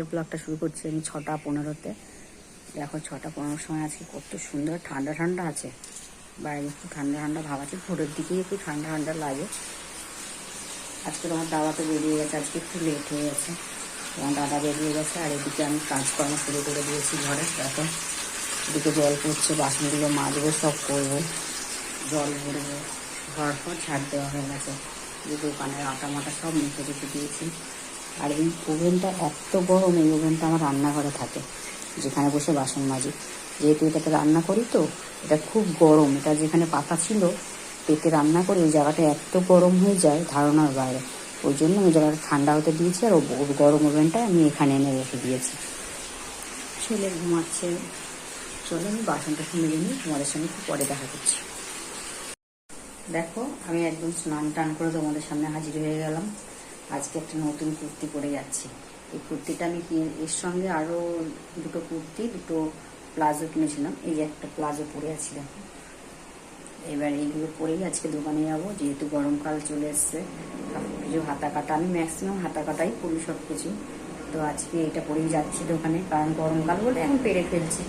আজকের ব্লগটা শুরু করছি আমি 6:15-তে। দেখো 6:15 সময় আজকে কত সুন্দর ঠান্ডা ঠান্ডা আছে, বাইরে একটু ঠান্ডা ঠান্ডা ভাব আছে, ভোরের দিকেই একটু ঠান্ডা ঠান্ডা লাগে। আজকে তোমার দাদা তো বেরিয়ে গেছে, আজকে একটু লেট হয়ে গেছে, তোমার দাদা বেরিয়ে গেছে। আর এদিকে আমি কাজকর্ম শুরু করে দিয়েছি ঘরে। দেখো এদিকে জল পড়ছে, বাসনগুলো মাজবো, সব করবো, জল ভরবো, ঘর ফর ঝাড় দেওয়া হয়ে গেছে, যে দোকানের আটা মাটা সব মুখে রেখে দিয়েছি। আর এই ওভেনটা এত গরম, এই ওভেনটা আমার রান্নাঘরে থাকে, যেখানে বসে বাসন মাজি। যেহেতু এটাতে রান্না করি তো এটা খুব গরম, এটা যেখানে পাতা ছিল পেতে রান্না করি ওই জায়গাটা এত গরম হয়ে যায় ধারণার বাইরে। ওই জন্য ওই জায়গাটা ঠান্ডা হতে দিয়েছি, আর গরম ওভেনটা আমি এখানে এনে রেখে দিয়েছি। ছেলে ঘুমাচ্ছে, চলো আমি বাসনটা মেজে নিই, তোমাদের সঙ্গে একটু পরে দেখা করছি। দেখো আমি একদম স্নান টান করে তোমাদের সামনে হাজির হয়ে গেলাম। আজকে একটা নতুন কুর্তি পরে যাচ্ছি। এই কুর্তিটা আমি এর সঙ্গে আরও দুটো কুর্তি, দুটো প্লাজো কিনেছিলাম। এই যে একটা প্লাজো পরে আছি দেখো। এবার এইগুলো পরেই আজকে দোকানে যাবো, যেহেতু গরমকাল চলে এসছে। কিছু হাতা কাটা, আমি ম্যাক্সিমাম হাতা কাটাই পরি সব কিছু। তো আজকে এটা পরেই যাচ্ছি দোকানে, কারণ গরমকাল বলে এখন পেরে ফেলছি।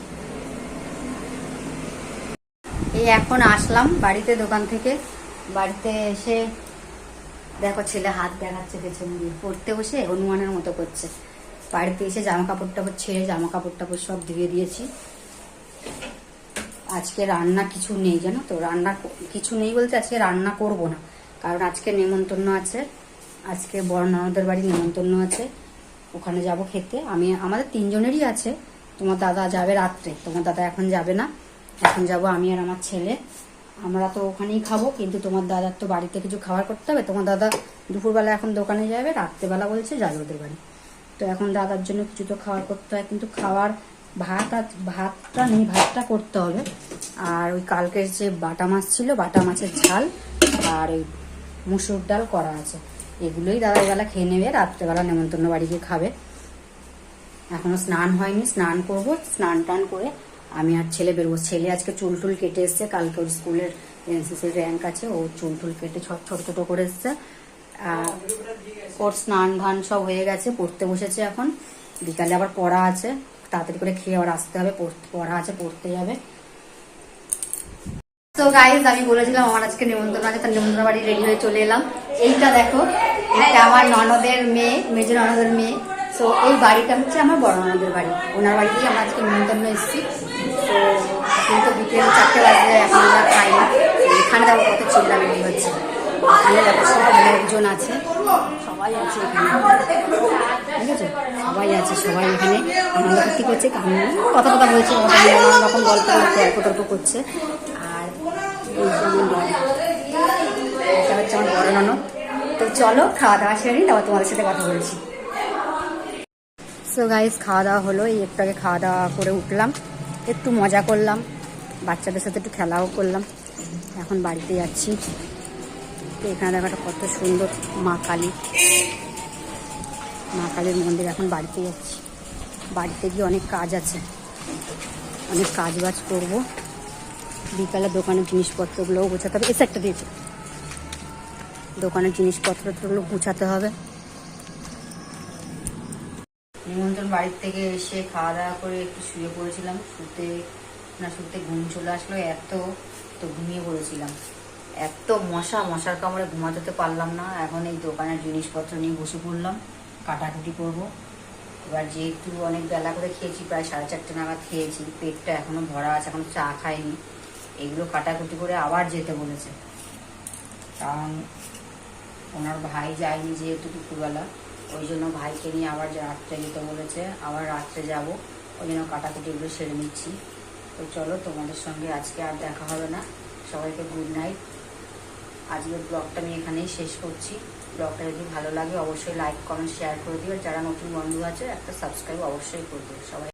এই এখন আসলাম বাড়িতে দোকান থেকে। বাড়িতে এসে দেখো ছেলে হাত দেখাচ্ছে পেছন দিয়ে, পড়তে বসে হনুমানের মতো করছে। বাড়িতে এসে জামা কাপড় টাপড় ছেড়ে জামা কাপড় টাপড় সব ধুয়ে দিয়েছি। আজকে রান্না কিছু নেই, জানো তো, রান্না কিছু নেই বলতে আজকে রান্না করব না, কারণ আজকে নেমন্তন্ন আছে। আজকে বড় ননদের বাড়ি নেমন্তন্ন আছে, ওখানে যাব খেতে। আমাদের তিনজনেরই আছে। তোমার দাদা যাবে রাত্রে, তোমার দাদা এখন যাবে না, এখন যাব আমি আর আমার ছেলে। আমরা তো ওখানেই খাবো, কিন্তু তোমার দাদার তো বাড়িতে কিছু খাবার করতে হবে। তোমার দাদা দুপুরবেলা এখন দোকানে যাবে, রাত্রেবেলা বলছে যাবে ওদের বাড়ি। তো এখন দাদার জন্য কিছু তো খাবার করতে হয়, কিন্তু খাওয়ার ভাতটা নেই, ভাতটা করতে হবে। আর ওই কালকের যে বাটা মাছ ছিল, বাটা মাছের ঝাল আর ওই মুসুর ডাল করা আছে, এগুলোই দাদার বেলা খেয়ে নেবে, রাত্রেবেলা নেমন্তন্ন বাড়ি গিয়ে খাবে। এখনো স্নান হয়নি, স্নান করব। স্নান টান করে আমি আর ছেলে বেরোবো। ছেলে আজকে চুল টুল কেটে এসছে, কালকে ওর স্কুলের এনসিসির র্যাঙ্ক আছে, ও চুল টুল কেটে ছোট ছোট করে এসছে। ওর স্নান ধান সব হয়ে গেছে, পড়তে বসেছে এখন। বিকালে আবার পড়া আছে, তাড়াতাড়ি করে খেয়ে আবার আসতে হবে, পড়া আছে, পড়তে যাবে। তো গাইজ আমি বলেছিলাম আমার আজকে নিমন্ত্রণ আছে, তার নিমন্ত্রণ বাড়ি রেডি হয়ে চলে এলাম। এইটা দেখো, এটা আমার ননদের মেয়ে, মেজ ননদের মেয়ে। তো এই বাড়িটা হচ্ছে আমার বড় ননদের বাড়ি, ওনার বাড়িতেই আমরা আজকে নিমন্ত্রণ এসেছি। তো কিন্তু বিকেল 4টে বাজে, এখন আমরা খাইনি। এখানে দেখো কত চিল্লামিল্লি হচ্ছে, এখানে দেখো সব লোকজন আছে, সবাই আছে এখানে, ঠিক আছে, সবাই আছে, সবাই এখানে আনন্দ ফুর্তি করছে, কথা কথা বলছে, নানান রকম গল্প টল্প করছে। আর এই এটা হচ্ছে আমার বড় ননদ। তো চলো খাওয়া দাওয়া সেরে নিই, তারপর তোমাদের সাথে কথা বলছি। সো গাইস খাওয়া দাওয়া হলো, এই একটু আগে খাওয়া দাওয়া করে উঠলাম, একটু মজা করলাম, বাচ্চাদের সাথে একটু খেলাও করলাম। এখন বাড়িতে যাচ্ছি। তো এখানে দেখাটা কত সুন্দর মা কালীর মন্দির। এখন বাড়িতে যাচ্ছি, বাড়িতে গিয়ে অনেক কাজ আছে, অনেক কাজ বাজ করবো। বিকালে দোকানের জিনিসপত্রগুলোও গুছাতে হবে। এসে একটা দিয়েছে, দোকানের জিনিসপত্রগুলো গুছাতে হবে। নিমন্ত্রণ বাড়ির থেকে এসে খাওয়া দাওয়া করে একটু শুয়ে পড়েছিলাম, শুতে ঘুম চলে আসলো এত, তো ঘুমিয়ে পড়েছিলাম। এত মশার কামড়ে ঘুমাতে তো পারলাম না। এখন এই দোকানের জিনিসপত্র নিয়ে বসে পড়লাম, কাটাকুটি করব। এবার যেহেতু অনেক বেলা করে খেয়েছি, প্রায় 4:30 নাগাদ খেয়েছি, পেটটা এখনো ভরা আছে, এখনো চা খাইনি। এগুলো কাটাকুটি করে আবার যেতে বলেছে, কারণ ওনার ভাই যায়নি যেহেতু দুপুরবেলা, ওই জন্য ভাইকে নিয়ে আবার রাত্রে যেতে বলেছে, আবার রাত্রে যাব, ওই জন্য কাটাকুটিগুলো সেরে নিচ্ছি। তো চলো তোমাদের সঙ্গে আজকে আর দেখা হবে না, সবাইকে গুড নাইট। আজকের ব্লগটা আমি এখানেই শেষ করছি। ব্লগটা যদি ভালো লাগে অবশ্যই লাইক কমেন্ট শেয়ার করে দিও, যারা নতুন বন্ধু আছে একটা সাবস্ক্রাইব অবশ্যই করে দিও সবাই।